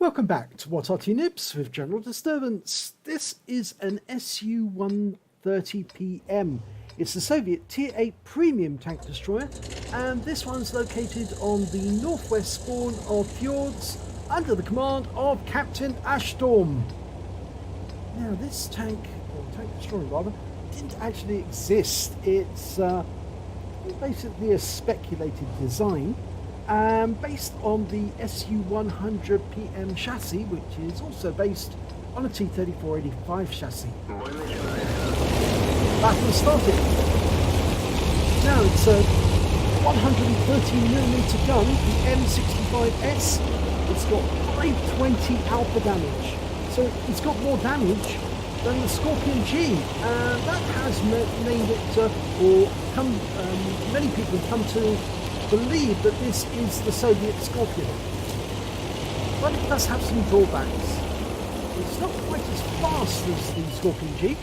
Welcome back to What RT Nibs with General Disturbance. This is an SU-130PM. It's the Soviet Tier 8 premium tank destroyer, and this one's located on the northwest spawn of Fjords under the command of Captain Ashtorm. Now this tank, or tank destroyer rather, didn't actually exist. It's basically a speculated design. Based on the SU-130PM chassis, which is also based on a T-3485 chassis. Battle started. Now it's a 113mm gun, the M65S. It's got 520 alpha damage, so it's got more damage than the Scorpion G, and that has made it, many people have come to believe that this is the Soviet Scorpion, but it does have some drawbacks. It's not quite as fast as the Scorpion G.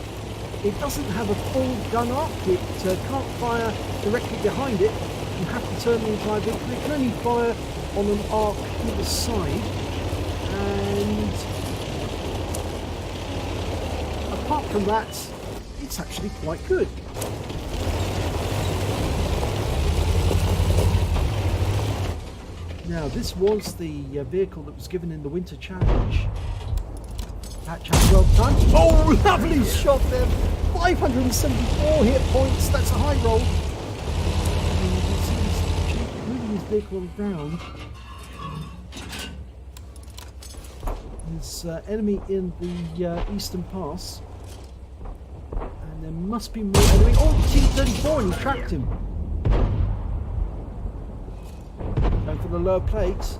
It doesn't have a full gun arc. It can't fire directly behind it. You have to turn the entire vehicle. It can only fire on an arc either side, and apart from that, it's actually quite good. Now, this was the vehicle that was given in the Winter Challenge. That chap 12 times. Oh, lovely shot there! 574 hit points. That's a high roll. And you can see he's moving his vehicle around. There's enemy in the eastern pass, and there must be more enemy. Oh, T-34, and he trapped him. For the lower plate,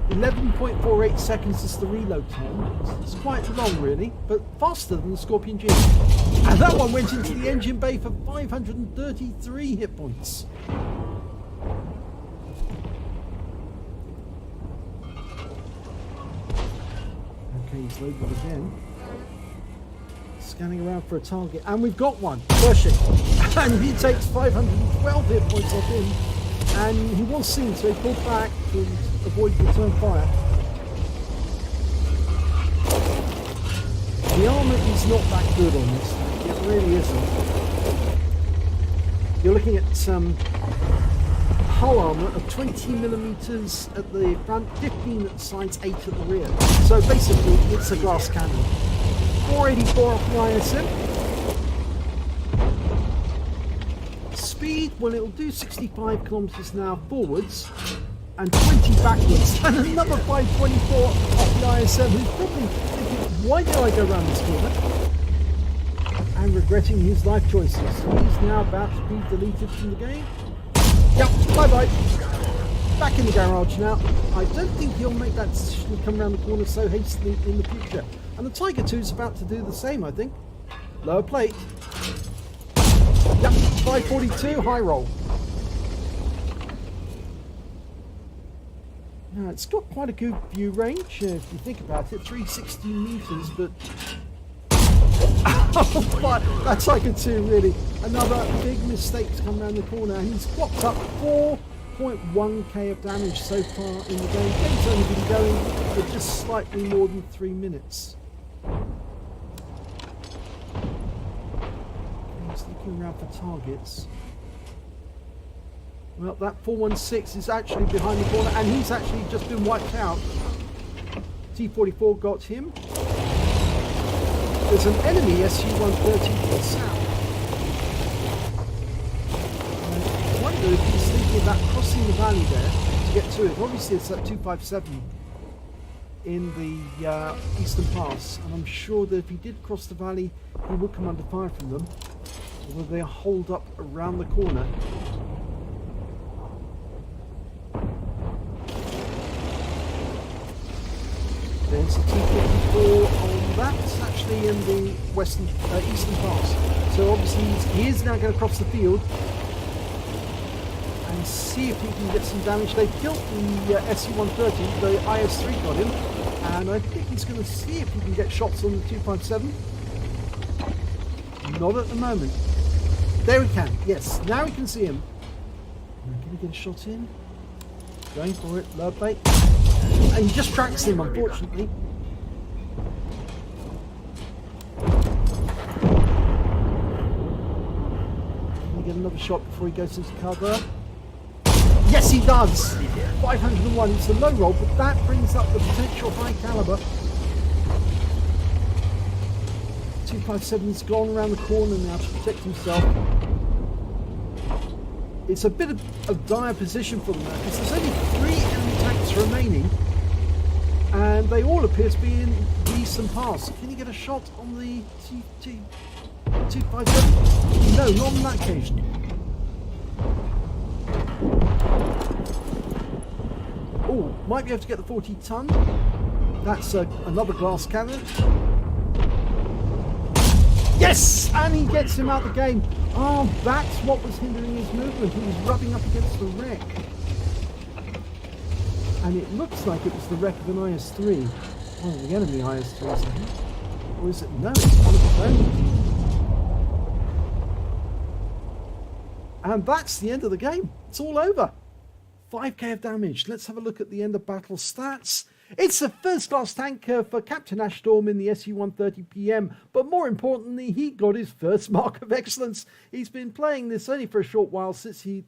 11.48 seconds is the reload time. It's quite long really, but faster than the Scorpion G. And that one went into the engine bay for 533 hit points. Okay, he's loaded again. Scanning around for a target, and we've got one, Pershing. And he takes 512 hit points off him. And he was seen, so he pulled back to avoid return fire. The armour is not that good on this tank, it really isn't. You're looking at hull armour of 20mm at the front, 15 at the sides, 8 at the rear. So basically it's a glass cannon. 484 off the ISM. Speed, well, it'll do 65 kilometers an hour forwards and 20 backwards, and another 524 off the ISM, who's probably thinking, why did I go around this corner? And regretting his life choices. He's now about to be deleted from the game. Yep, bye bye. Back in the garage now. I don't think he'll make that decision to come around the corner so hastily in the future. And the Tiger 2 is about to do the same, I think. Lower plate. Yep, 542, high roll. Now, it's got quite a good view range, if you think about it, 360 meters, but... that's like a 2, really. Another big mistake to come around the corner, and he's clocked up 4.1k of damage so far in the game. Game's only been going for just slightly more than 3 minutes. Looking around for targets. Well, that 416 is actually behind the corner, and he's actually just been wiped out. T-44 got him. There's an enemy SU-130 to the south. I wonder if he's thinking about crossing the valley there to get to it. Obviously it's at 257 in the eastern pass, and I'm sure that if he did cross the valley he would come under fire from them. Will they hold up around the corner? There's a T-54 on that. It's actually in the eastern pass. So obviously he is now going to cross the field and see if he can get some damage. They've killed the SU-130, the IS-3 got him, and I think he's going to see if he can get shots on the 257. Not at the moment. There we can, yes, now we can see him. Can we get a shot in? Going for it, lower plate. And he just tracks him, unfortunately. Can he get another shot before he goes into cover? Yes, he does! 501, it's a low roll, but that brings up the potential high caliber. 257's gone around the corner now to protect himself. It's a bit of a dire position for them now, because there's only 3 enemy tanks remaining, and they all appear to be in decent pass. Can you get a shot on the 257? No, not on that occasion. Oh, might be able to get the 40-ton. That's another glass cannon. Yes! And he gets him out of the game. Oh, that's what was hindering his movement. He was rubbing up against the wreck. And it looks like it was the wreck of an IS-3. Oh, the enemy IS-3, isn't it? Or is it? No, it's one of the own. And that's the end of the game. It's all over. 5k of damage. Let's have a look at the end of battle stats. It's a first-class tank for Captain Ashstorm in the SU-130PM, but more importantly, he got his first mark of excellence. He's been playing this only for a short while since he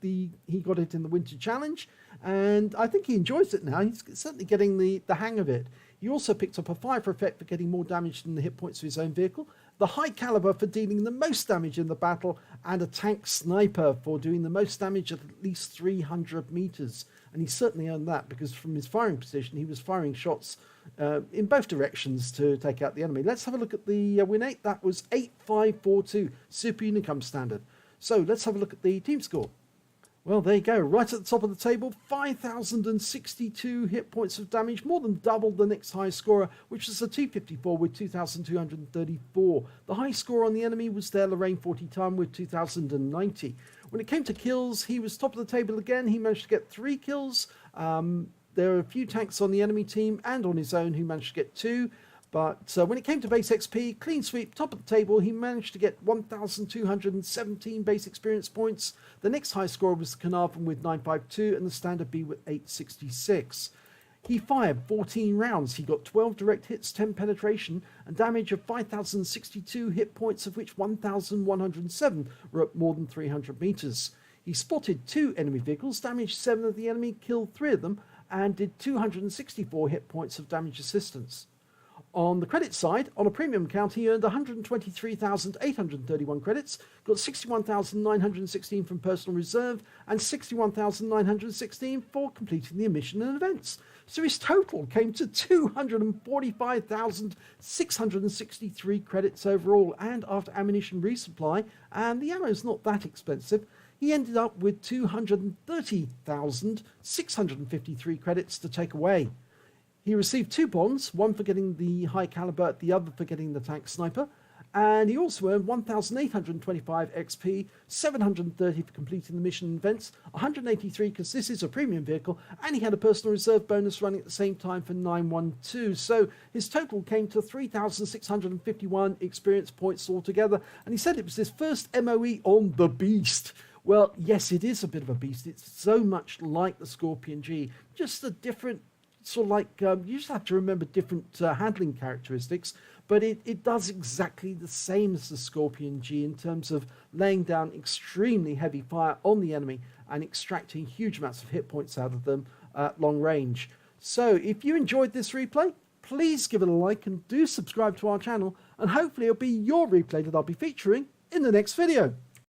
got it in the Winter Challenge, and I think he enjoys it now. He's certainly getting the hang of it. He also picked up a fire effect for getting more damage than the hit points of his own vehicle, the high caliber for dealing the most damage in the battle, and a tank sniper for doing the most damage at least 300 meters. And he certainly earned that, because from his firing position, he was firing shots in both directions to take out the enemy. Let's have a look at the win rate. That was 8542, Super Unicum standard. So let's have a look at the team score. Well, there you go, right at the top of the table, 5,062 hit points of damage, more than double the next highest scorer, which is a T-54 with 2,234. The highest score on the enemy was their Lorraine 40-ton with 2,090. When it came to kills, he was top of the table again. He managed to get 3 kills. There are a few tanks on the enemy team and on his own who managed to get 2. But when it came to base XP, clean sweep, top of the table, he managed to get 1,217 base experience points. The next high score was the Carnarvon with 952 and the Standard B with 866. He fired 14 rounds. He got 12 direct hits, 10 penetration, and damage of 5,062 hit points, of which 1,107 were at more than 300 meters. He spotted 2 enemy vehicles, damaged 7 of the enemy, killed 3 of them, and did 264 hit points of damage assistance. On the credit side, on a premium account, he earned 123,831 credits, got 61,916 from personal reserve, and 61,916 for completing the mission and events. So his total came to 245,663 credits overall, and after ammunition resupply, and the ammo is not that expensive, he ended up with 230,653 credits to take away. He received 2 bonds, one for getting the high caliber, the other for getting the tank sniper, and he also earned 1,825 XP, 730 for completing the mission events, 183 because this is a premium vehicle, and he had a personal reserve bonus running at the same time for 912. So his total came to 3,651 experience points altogether, and he said it was his first MOE on the Beast. Well, yes, it is a bit of a beast. It's so much like the Scorpion G, just a different sort of like, you just have to remember different handling characteristics, but it does exactly the same as the Scorpion G in terms of laying down extremely heavy fire on the enemy and extracting huge amounts of hit points out of them at long range. So if you enjoyed this replay, please give it a like and do subscribe to our channel, and hopefully it'll be your replay that I'll be featuring in the next video.